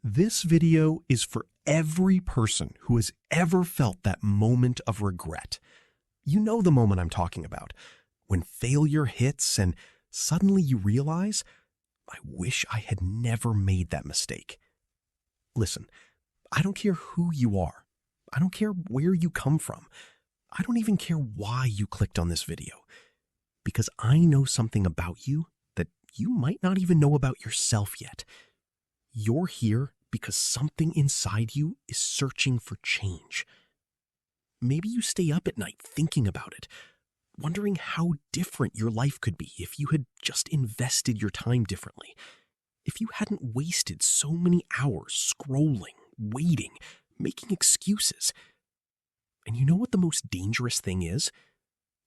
This video is for every person who has ever felt that moment of regret. You know the moment I'm talking about, when failure hits and suddenly you realize, I wish I had never made that mistake. Listen, I don't care who you are. I don't care where you come from. I don't even care why you clicked on this video, because I know something about you that you might not even know about yourself yet. You're here because something inside you is searching for change. Maybe you stay up at night thinking about it, wondering how different your life could be if you had just invested your time differently, if you hadn't wasted so many hours scrolling, waiting, making excuses. And you know what the most dangerous thing is?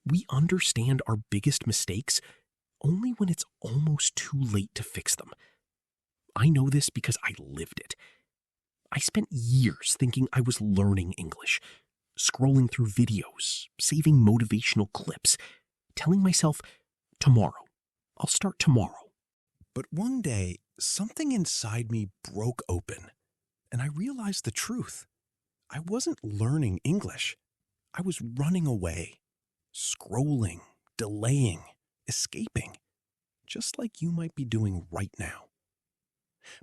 We understand our biggest mistakes only when it's almost too late to fix them. I know this because I lived it. I spent years thinking I was learning English, scrolling through videos, saving motivational clips, telling myself, tomorrow, I'll start tomorrow. But one day, something inside me broke open, and I realized the truth. I wasn't learning English. I was running away, scrolling, delaying, escaping, just like you might be doing right now.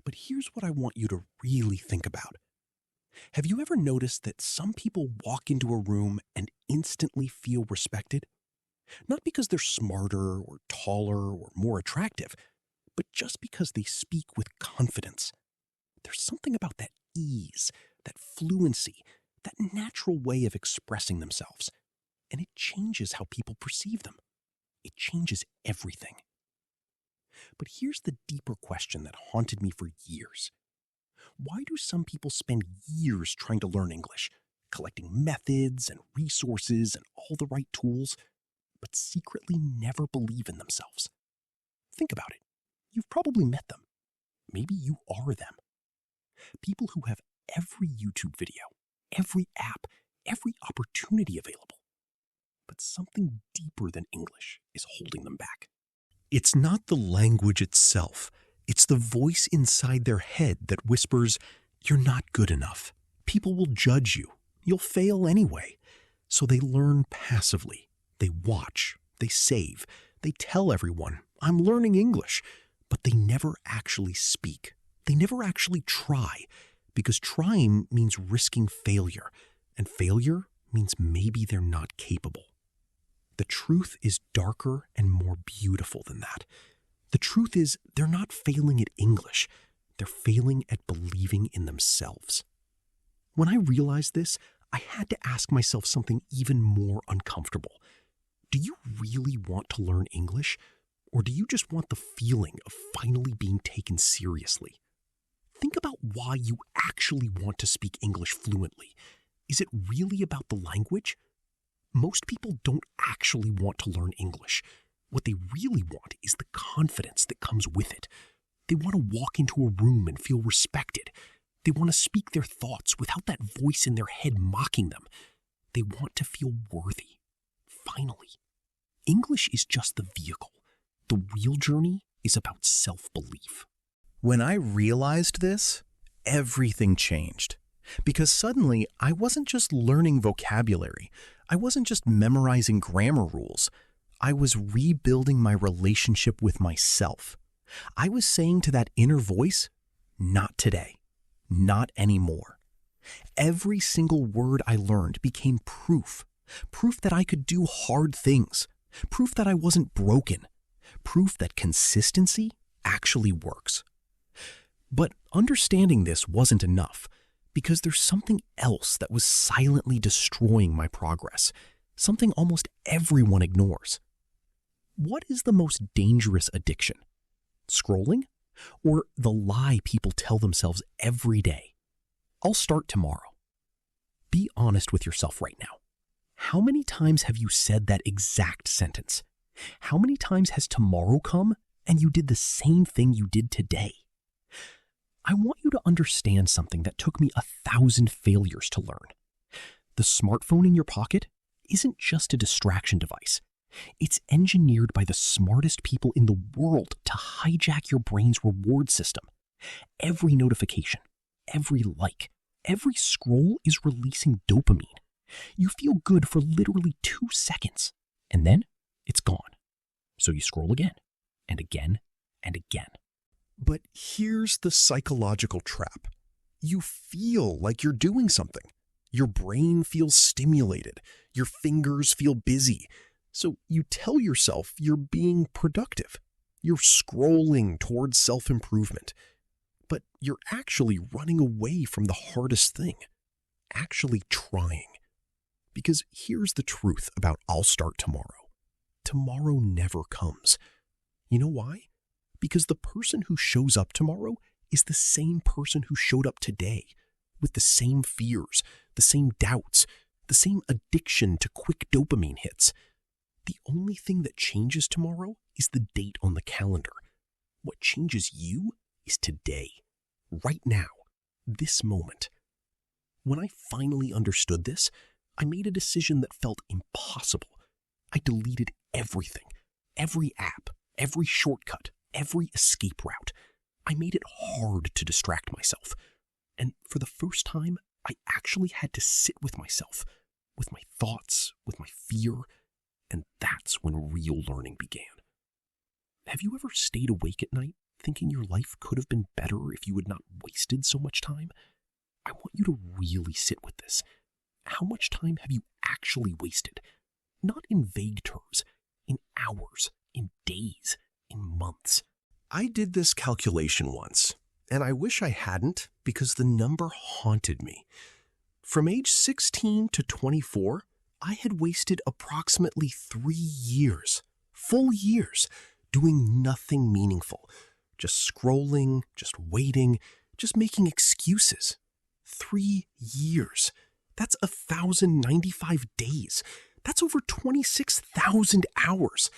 But here's what I want you to really think about. Have you ever noticed that some people walk into a room and instantly feel respected? Not because they're smarter or taller or more attractive, but just because they speak with confidence. There's something about that ease, that fluency, that natural way of expressing themselves, and it changes how people perceive them. It changes everything. But here's the deeper question that haunted me for years. Why do some people spend years trying to learn English, collecting methods and resources and all the right tools, but secretly never believe in themselves? Think about it. You've probably met them. Maybe you are them. People who have every YouTube video, every app, every opportunity available. But something deeper than English is holding them back. It's not the language itself. It's the voice inside their head that whispers, you're not good enough. People will judge you. You'll fail anyway. So they learn passively. They watch. They save. They tell everyone, I'm learning English. But they never actually speak. They never actually try. Because trying means risking failure. And failure means maybe they're not capable. The truth is darker and more beautiful than that. The truth is they're not failing at English. They're failing at believing in themselves. When I realized this, I had to ask myself something even more uncomfortable. Do you really want to learn English? Or do you just want the feeling of finally being taken seriously? Think about why you actually want to speak English fluently. Is it really about the language? Most people don't actually want to learn English. What they really want is the confidence that comes with it. They want to walk into a room and feel respected. They want to speak their thoughts without that voice in their head mocking them. They want to feel worthy. Finally. English is just the vehicle. The real journey is about self-belief. When I realized this, everything changed. Because suddenly, I wasn't just learning vocabulary. I wasn't just memorizing grammar rules. I was rebuilding my relationship with myself. I was saying to that inner voice, not today, not anymore. Every single word I learned became proof. Proof that I could do hard things. Proof that I wasn't broken. Proof that consistency actually works. But understanding this wasn't enough. Because there's something else that was silently destroying my progress, something almost everyone ignores. What is the most dangerous addiction? Scrolling? Or the lie people tell themselves every day? I'll start tomorrow. Be honest with yourself right now. How many times have you said that exact sentence? How many times has tomorrow come and you did the same thing you did today? I want you to understand something that took me 1,000 failures to learn. The smartphone in your pocket isn't just a distraction device. It's engineered by the smartest people in the world to hijack your brain's reward system. Every notification, every like, every scroll is releasing dopamine. You feel good for literally 2 seconds, and then it's gone. So you scroll again, and again, and again. But here's the psychological trap. You feel like you're doing something. Your brain feels stimulated. Your fingers feel busy. So you tell yourself you're being productive. You're scrolling towards self-improvement. But you're actually running away from the hardest thing, actually trying. Because here's the truth about I'll start tomorrow. Tomorrow never comes. You know why? Because the person who shows up tomorrow is the same person who showed up today, with the same fears, the same doubts, the same addiction to quick dopamine hits. The only thing that changes tomorrow is the date on the calendar. What changes you is today, right now, this moment. When I finally understood this, I made a decision that felt impossible. I deleted everything, every app, every shortcut, every escape route. I made it hard to distract myself. And for the first time, I actually had to sit with myself, with my thoughts, with my fear, and that's when real learning began. Have you ever stayed awake at night thinking your life could have been better if you had not wasted so much time? I want you to really sit with this. How much time have you actually wasted? Not in vague terms, in hours, in days, in months. I did this calculation once, and I wish I hadn't because the number haunted me. From age 16 to 24, I had wasted approximately 3 years, full years, doing nothing meaningful. Just scrolling, just waiting, just making excuses. 3 years. That's 1,095 days. That's over 26,000 hours.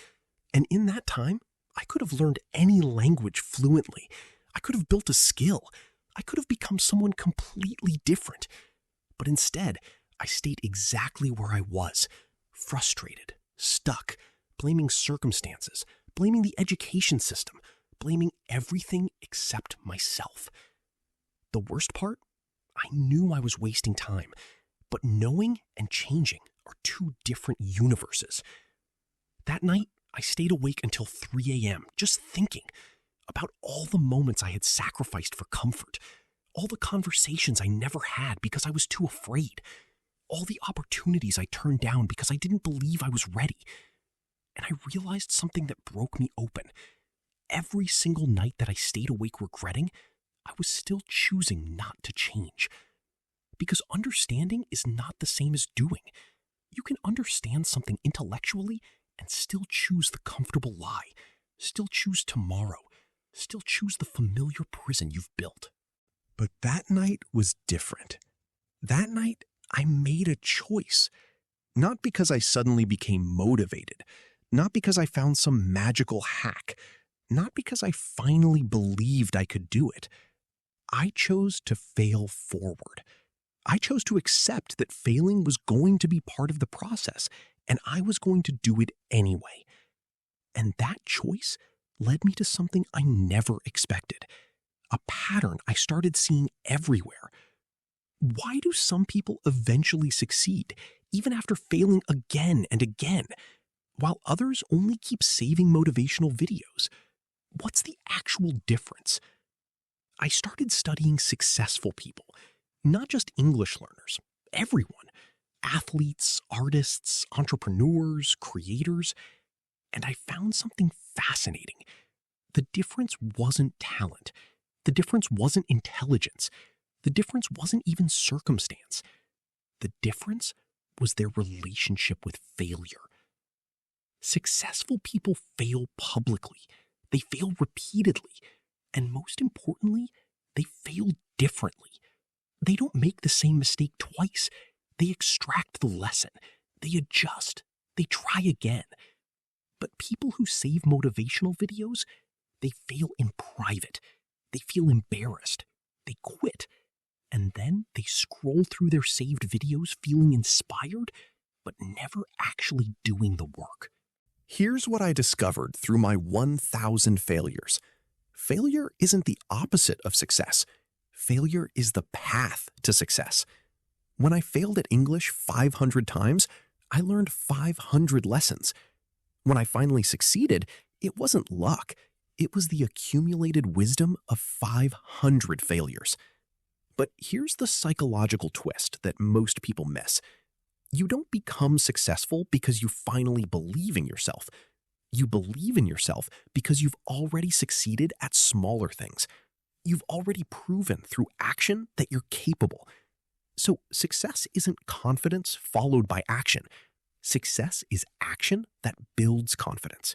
And in that time, I could have learned any language fluently. I could have built a skill. I could have become someone completely different. But instead, I stayed exactly where I was, frustrated, stuck, blaming circumstances, blaming the education system, blaming everything except myself. The worst part? I knew I was wasting time, but knowing and changing are 2 different universes. That night, I stayed awake until 3 a.m., just thinking about all the moments I had sacrificed for comfort, all the conversations I never had because I was too afraid, all the opportunities I turned down because I didn't believe I was ready. And I realized something that broke me open. Every single night that I stayed awake regretting, I was still choosing not to change. Because understanding is not the same as doing. You can understand something intellectually and still choose the comfortable lie, still choose tomorrow, still choose the familiar prison you've built. But that night was different. That night, I made a choice. Not because I suddenly became motivated, not because I found some magical hack, not because I finally believed I could do it. I chose to fail forward. I chose to accept that failing was going to be part of the process, and I was going to do it anyway. And that choice led me to something I never expected, a pattern I started seeing everywhere. Why do some people eventually succeed, even after failing again and again, while others only keep saving motivational videos? What's the actual difference? I started studying successful people, not just English learners, everyone. Athletes, artists, entrepreneurs, creators, and I found something fascinating. The difference wasn't talent. The difference wasn't intelligence. The difference wasn't even circumstance. The difference was their relationship with failure. Successful people fail publicly. They fail repeatedly. And most importantly, they fail differently. They don't make the same mistake twice. They extract the lesson. They adjust. They try again. But people who save motivational videos, they fail in private. They feel embarrassed. They quit. And then they scroll through their saved videos feeling inspired, but never actually doing the work. Here's what I discovered through my 1,000 failures. Failure isn't the opposite of success. Failure is the path to success. When I failed at English 500 times, I learned 500 lessons. When I finally succeeded, it wasn't luck. It was the accumulated wisdom of 500 failures. But here's the psychological twist that most people miss. You don't become successful because you finally believe in yourself. You believe in yourself because you've already succeeded at smaller things. You've already proven through action that you're capable. So success isn't confidence followed by action. Success is action that builds confidence.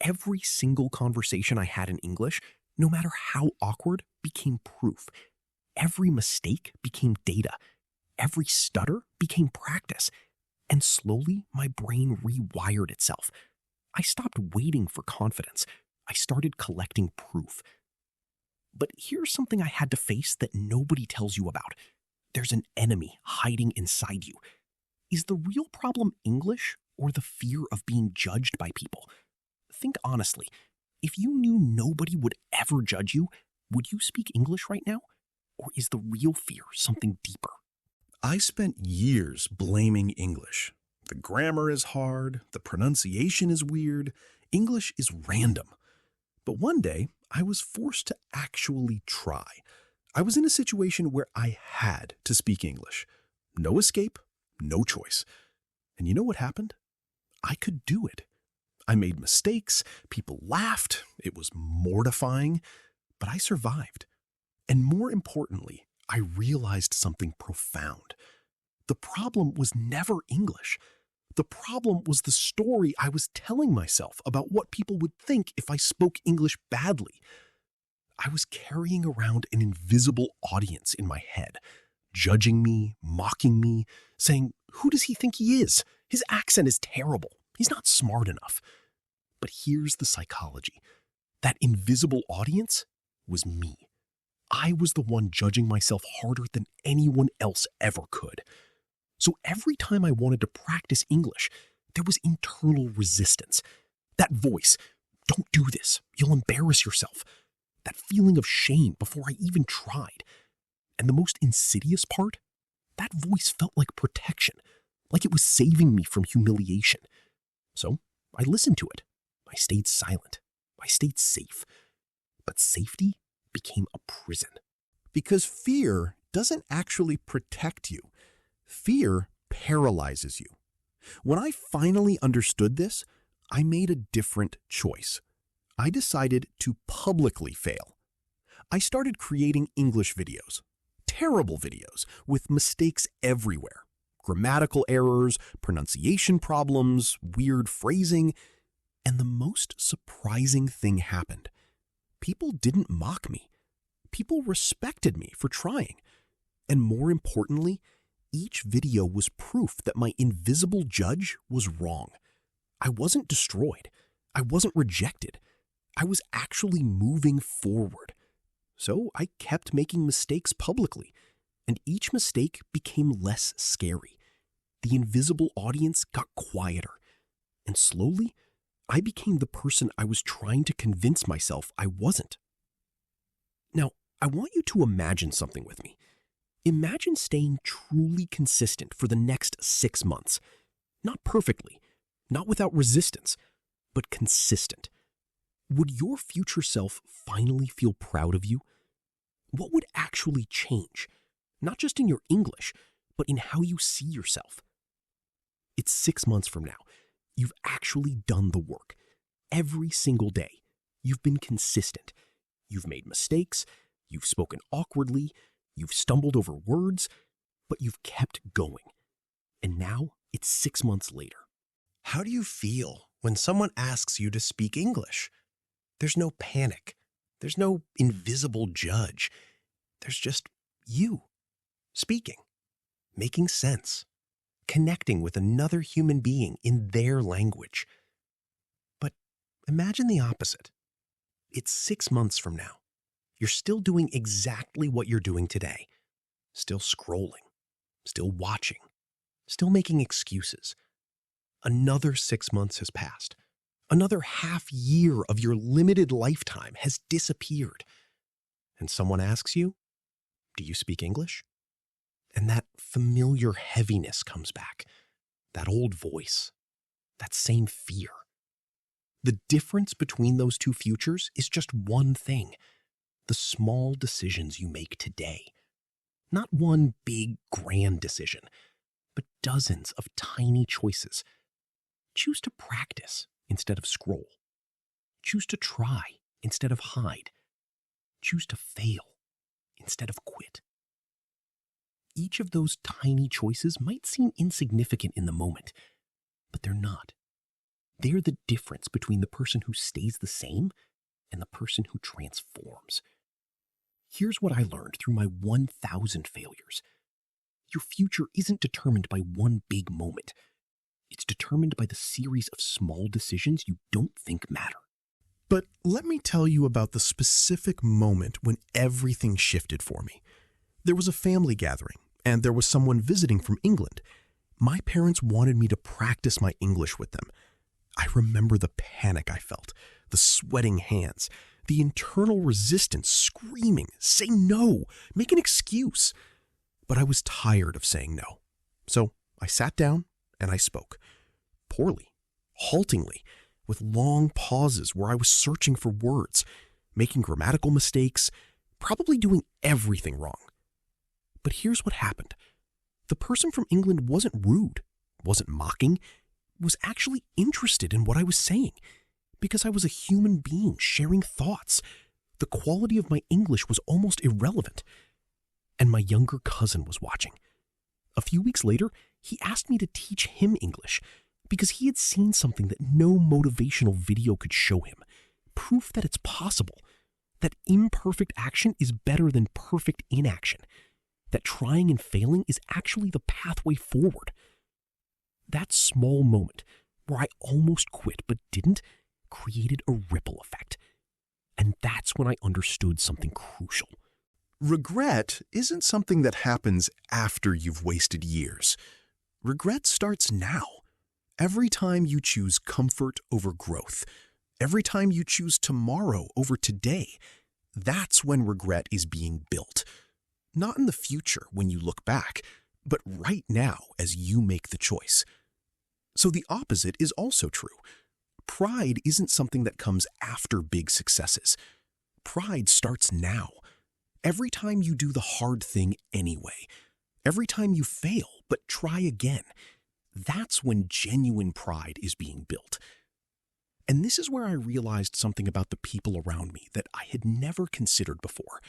Every single conversation I had in English, no matter how awkward, became proof. Every mistake became data. Every stutter became practice. And slowly, my brain rewired itself. I stopped waiting for confidence. I started collecting proof. But here's something I had to face that nobody tells you about. There's an enemy hiding inside you. Is the real problem English or the fear of being judged by people? Think honestly. If you knew nobody would ever judge you, would you speak English right now? Or is the real fear something deeper? I spent years blaming English. The grammar is hard, the pronunciation is weird, English is random. But one day, I was forced to actually try. I was in a situation where I had to speak English. No escape, no choice. And you know what happened? I could do it. I made mistakes, people laughed, it was mortifying, but I survived. And more importantly, I realized something profound. The problem was never English. The problem was the story I was telling myself about what people would think if I spoke English badly. I was carrying around an invisible audience in my head, judging me, mocking me, saying, "Who does he think he is? His accent is terrible. He's not smart enough." But here's the psychology. That invisible audience was me. I was the one judging myself harder than anyone else ever could. So every time I wanted to practice English, there was internal resistance. That voice, "Don't do this, you'll embarrass yourself." That feeling of shame before I even tried. And the most insidious part, that voice felt like protection, like it was saving me from humiliation. So I listened to it. I stayed silent. I stayed safe. But safety became a prison. Because fear doesn't actually protect you. Fear paralyzes you. When I finally understood this, I made a different choice. I decided to publicly fail. I started creating English videos, terrible videos with mistakes everywhere, grammatical errors, pronunciation problems, weird phrasing, and the most surprising thing happened. People didn't mock me. People respected me for trying. And more importantly, each video was proof that my invisible judge was wrong. I wasn't destroyed. I wasn't rejected. I was actually moving forward. So I kept making mistakes publicly, and each mistake became less scary. The invisible audience got quieter, and slowly, I became the person I was trying to convince myself I wasn't. Now, I want you to imagine something with me. Imagine staying truly consistent for the next 6 months. Not perfectly, not without resistance, but consistent. Would your future self finally feel proud of you? What would actually change? Not just in your English, but in how you see yourself. It's 6 months from now. You've actually done the work. Every single day, you've been consistent. You've made mistakes, you've spoken awkwardly, you've stumbled over words, but you've kept going. And now it's 6 months later. How do you feel when someone asks you to speak English? There's no panic. There's no invisible judge. There's just you speaking, making sense, connecting with another human being in their language. But imagine the opposite. It's 6 months from now. You're still doing exactly what you're doing today. Still scrolling, still watching, still making excuses. Another 6 months has passed. Another half year of your limited lifetime has disappeared. And someone asks you, Do you speak English? And that familiar heaviness comes back, that old voice, that same fear. The difference between those two futures is just one thing: the small decisions you make today. Not one big, grand decision, but dozens of tiny choices. Choose to practice instead of scroll. Choose to try instead of hide. Choose to fail instead of quit. Each of those tiny choices might seem insignificant in the moment, but they're not. They're the difference between the person who stays the same and the person who transforms. Here's what I learned through my 1,000 failures. Your future isn't determined by one big moment. It's determined by the series of small decisions you don't think matter. But let me tell you about the specific moment when everything shifted for me. There was a family gathering, and there was someone visiting from England. My parents wanted me to practice my English with them. I remember the panic I felt, the sweating hands, the internal resistance screaming, "Say no, make an excuse." But I was tired of saying no. So I sat down and I spoke. Poorly, haltingly, with long pauses where I was searching for words, making grammatical mistakes, probably doing everything wrong. But here's what happened. The person from England wasn't rude, wasn't mocking, was actually interested in what I was saying, because I was a human being sharing thoughts. The quality of my English was almost irrelevant. And my younger cousin was watching. A few weeks later, he asked me to teach him English because he had seen something that no motivational video could show him. Proof that it's possible, that imperfect action is better than perfect inaction, that trying and failing is actually the pathway forward. That small moment where I almost quit but didn't created a ripple effect. And that's when I understood something crucial. Regret isn't something that happens after you've wasted years. Regret starts now. Every time you choose comfort over growth, every time you choose tomorrow over today, that's when regret is being built. Not in the future when you look back, but right now as you make the choice. So the opposite is also true. Pride isn't something that comes after big successes. Pride starts now. Every time you do the hard thing anyway, every time you fail but try again, that's when genuine pride is being built. And this is where I realized something about the people around me that I had never considered before.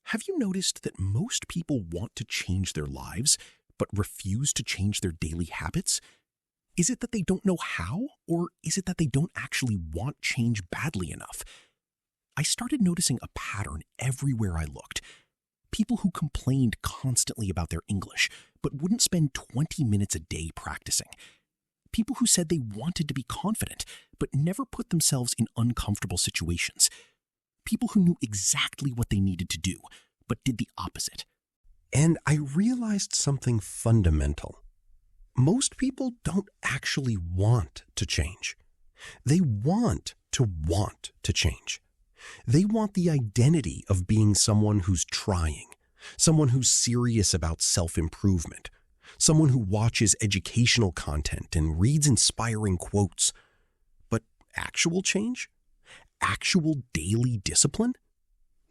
Have you noticed that most people want to change their lives but refuse to change their daily habits? Is it that they don't know how, or is it that they don't actually want change badly enough? I started noticing a pattern everywhere I looked. People who complained constantly about their English, but wouldn't spend 20 minutes a day practicing. People who said they wanted to be confident, but never put themselves in uncomfortable situations. People who knew exactly what they needed to do, but did the opposite. And I realized something fundamental. Most people don't actually want to change. They want to change. They want the identity of being someone who's trying, someone who's serious about self-improvement, someone who watches educational content and reads inspiring quotes. But actual change? Actual daily discipline?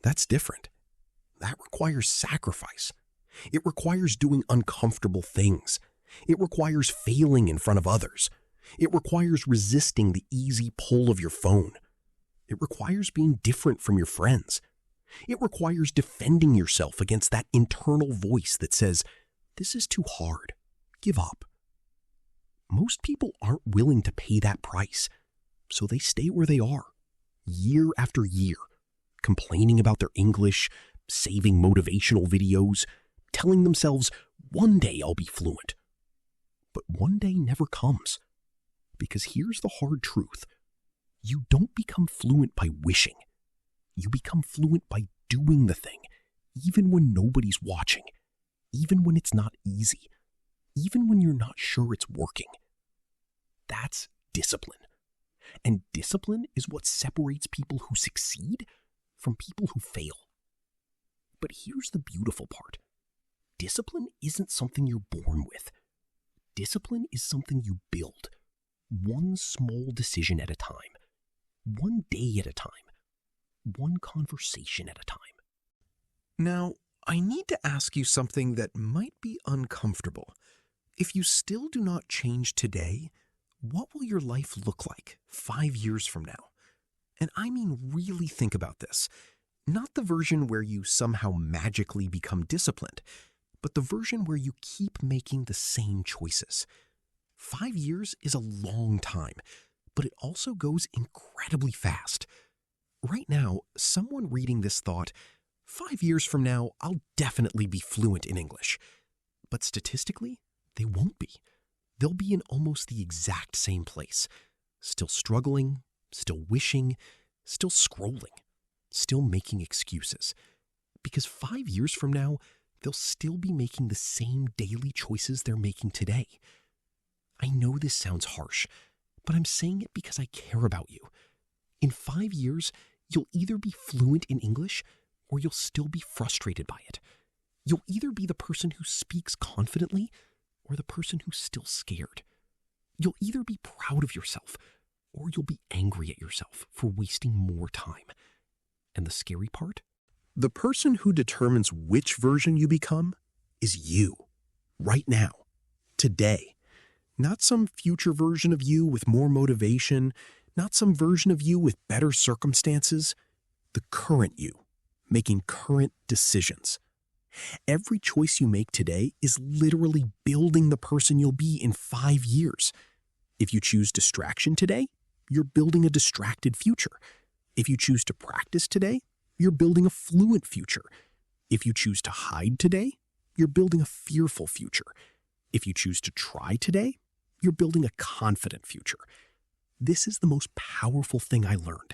That's different. That requires sacrifice. It requires doing uncomfortable things. It requires failing in front of others. It requires resisting the easy pull of your phone. It requires being different from your friends. It requires defending yourself against that internal voice that says, "This is too hard. Give up." Most people aren't willing to pay that price, so they stay where they are, year after year, complaining about their English, saving motivational videos, telling themselves, "One day I'll be fluent." But one day never comes. Because here's the hard truth. You don't become fluent by wishing. You become fluent by doing the thing, even when nobody's watching, even when it's not easy, even when you're not sure it's working. That's discipline. And discipline is what separates people who succeed from people who fail. But here's the beautiful part. Discipline isn't something you're born with. Discipline is something you build, one small decision at a time, one day at a time, one conversation at a time. Now, I need to ask you something that might be uncomfortable. If you still do not change today, what will your life look like 5 years from now? And I mean, really think about this. Not the version where you somehow magically become disciplined, but the version where you keep making the same choices. 5 years is a long time, but it also goes incredibly fast. Right now, someone reading this thought, 5 years from now, I'll definitely be fluent in English. But statistically, they won't be. They'll be in almost the exact same place. Still struggling, still wishing, still scrolling, still making excuses. Because 5 years from now, they'll still be making the same daily choices they're making today. I know this sounds harsh, but I'm saying it because I care about you. In 5 years, you'll either be fluent in English or you'll still be frustrated by it. You'll either be the person who speaks confidently or the person who's still scared. You'll either be proud of yourself or you'll be angry at yourself for wasting more time. And the scary part? The person who determines which version you become is you, right now, today. Not some future version of you with more motivation, not some version of you with better circumstances. The current you, making current decisions. Every choice you make today is literally building the person you'll be in 5 years. If you choose distraction today, you're building a distracted future. If you choose to practice today, you're building a fluent future. If you choose to hide today, you're building a fearful future. If you choose to try today, you're building a confident future. This is the most powerful thing I learned.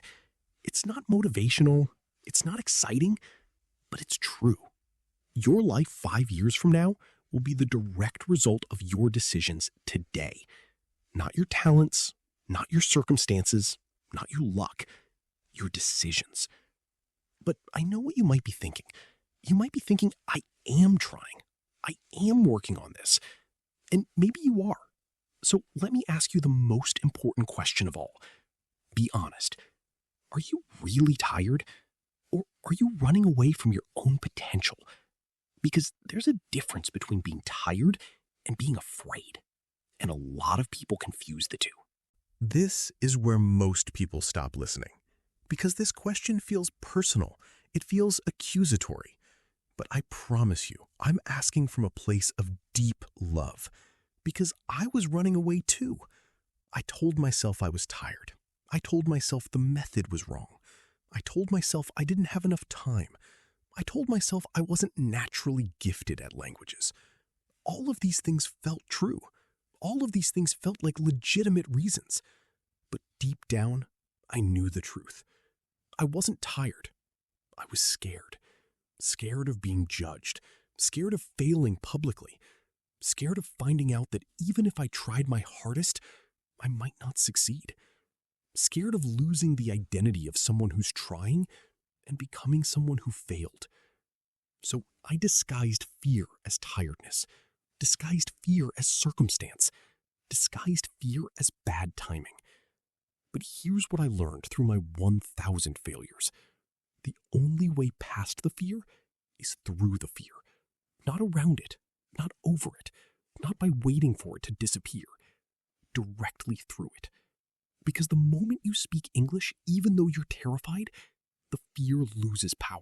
It's not motivational, it's not exciting, but it's true. Your life 5 years from now will be the direct result of your decisions today. Not your talents, not your circumstances, not your luck, your decisions. But I know what you might be thinking. You might be thinking, I am trying. I am working on this. And maybe you are. So let me ask you the most important question of all. Be honest. Are you really tired? Or are you running away from your own potential? Because there's a difference between being tired and being afraid. And a lot of people confuse the two. This is where most people stop listening. Because this question feels personal. It feels accusatory. But I promise you, I'm asking from a place of deep love. Because I was running away too. I told myself I was tired. I told myself the method was wrong. I told myself I didn't have enough time. I told myself I wasn't naturally gifted at languages. All of these things felt true. All of these things felt like legitimate reasons. But deep down, I knew the truth. I wasn't tired. I was scared. Scared of being judged. Scared of failing publicly. Scared of finding out that even if I tried my hardest, I might not succeed. Scared of losing the identity of someone who's trying and becoming someone who failed. So I disguised fear as tiredness, disguised fear as circumstance, disguised fear as bad timing. But here's what I learned through my 1,000 failures. The only way past the fear is through the fear, not around it, not over it, not by waiting for it to disappear, directly through it. Because the moment you speak English, even though you're terrified, the fear loses power.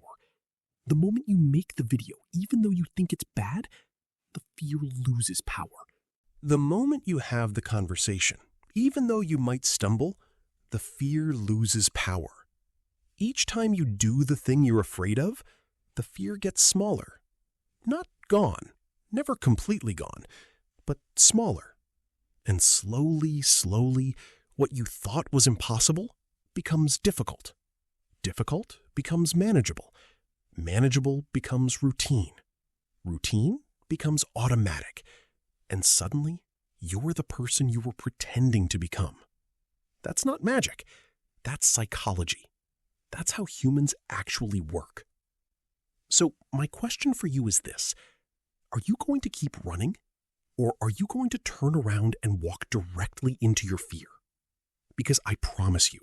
The moment you make the video, even though you think it's bad, the fear loses power. The moment you have the conversation, even though you might stumble, the fear loses power. Each time you do the thing you're afraid of, the fear gets smaller. Not gone, never completely gone, but smaller. And slowly, what you thought was impossible becomes difficult. Difficult becomes manageable. Manageable becomes routine. Routine becomes automatic. And suddenly, you're the person you were pretending to become. That's not magic. That's psychology. That's how humans actually work. So my question for you is this. Are you going to keep running? Or are you going to turn around and walk directly into your fear? Because I promise you,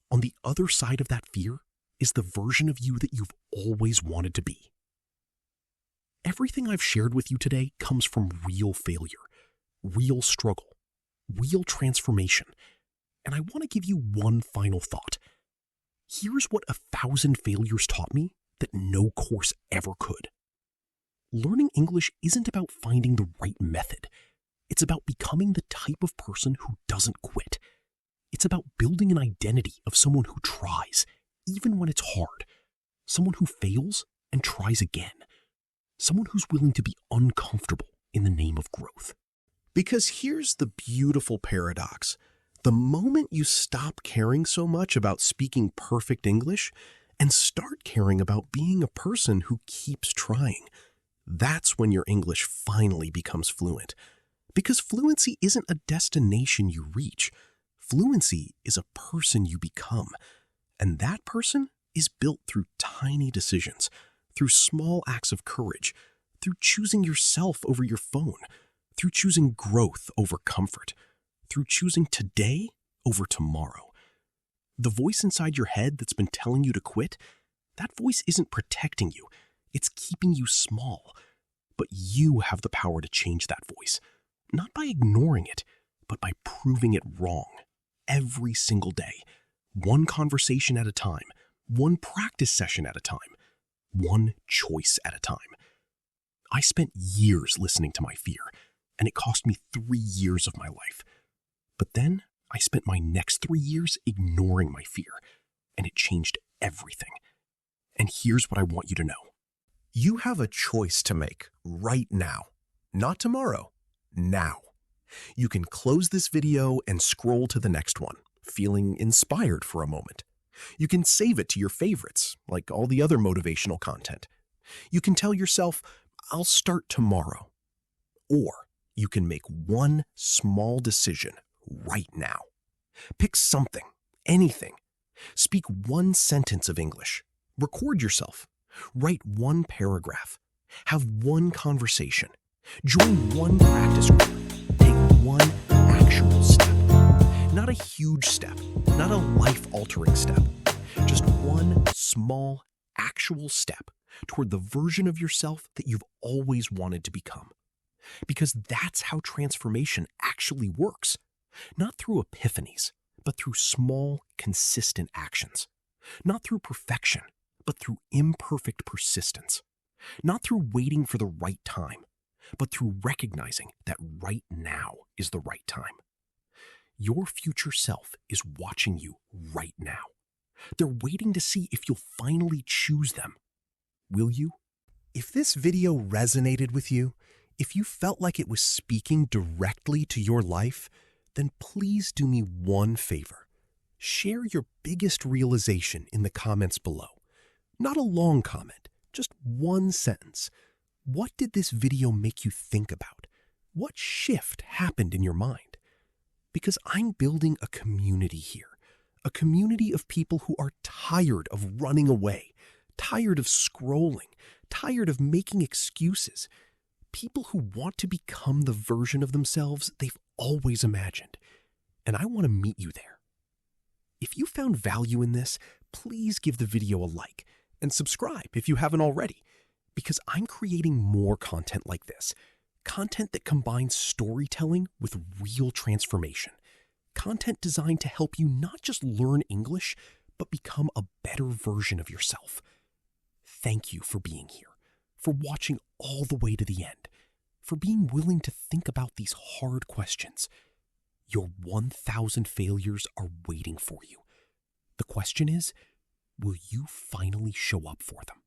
on the other side of that fear is the version of you that you've always wanted to be. Everything I've shared with you today comes from real failure, real struggle, real transformation. And I want to give you one final thought. Here's what 1,000 failures taught me that no course ever could. Learning English isn't about finding the right method. It's about becoming the type of person who doesn't quit. It's about building an identity of someone who tries, even when it's hard. Someone who fails and tries again. Someone who's willing to be uncomfortable in the name of growth. Because here's the beautiful paradox. The moment you stop caring so much about speaking perfect English and start caring about being a person who keeps trying, that's when your English finally becomes fluent. Because fluency isn't a destination you reach. Fluency is a person you become. And that person is built through tiny decisions, through small acts of courage, through choosing yourself over your phone, through choosing growth over comfort, through choosing today over tomorrow. The voice inside your head that's been telling you to quit, that voice isn't protecting you. It's keeping you small. But you have the power to change that voice, not by ignoring it, but by proving it wrong every single day, one conversation at a time, one practice session at a time, one choice at a time. I spent years listening to my fear, and it cost me 3 years of my life. But then I spent my next 3 years ignoring my fear, and it changed everything. And here's what I want you to know. You have a choice to make right now, not tomorrow, now. You can close this video and scroll to the next one, feeling inspired for a moment. You can save it to your favorites, like all the other motivational content. You can tell yourself, I'll start tomorrow. Or you can make one small decision right now. Pick something, anything. Speak one sentence of English. Record yourself. Write one paragraph. Have one conversation. Join one practice group. Take one actual step. Not a huge step, not a life-altering step. Just one small, actual step toward the version of yourself that you've always wanted to become. Because that's how transformation actually works. Not through epiphanies, but through small, consistent actions. Not through perfection, but through imperfect persistence. Not through waiting for the right time, but through recognizing that right now is the right time. Your future self is watching you right now. They're waiting to see if you'll finally choose them. Will you? If this video resonated with you, if you felt like it was speaking directly to your life, then please do me one favor. Share your biggest realization in the comments below. Not a long comment, just one sentence. What did this video make you think about? What shift happened in your mind? Because I'm building a community here, a community of people who are tired of running away, tired of scrolling, tired of making excuses, people who want to become the version of themselves they've always imagined. And I want to meet you there. If you found value in this, please give the video a like and subscribe if you haven't already, because I'm creating more content like this. Content that combines storytelling with real transformation. Content designed to help you not just learn English, but become a better version of yourself. Thank you for being here, for watching all the way to the end, for being willing to think about these hard questions. Your 1,000 failures are waiting for you. The question is, will you finally show up for them?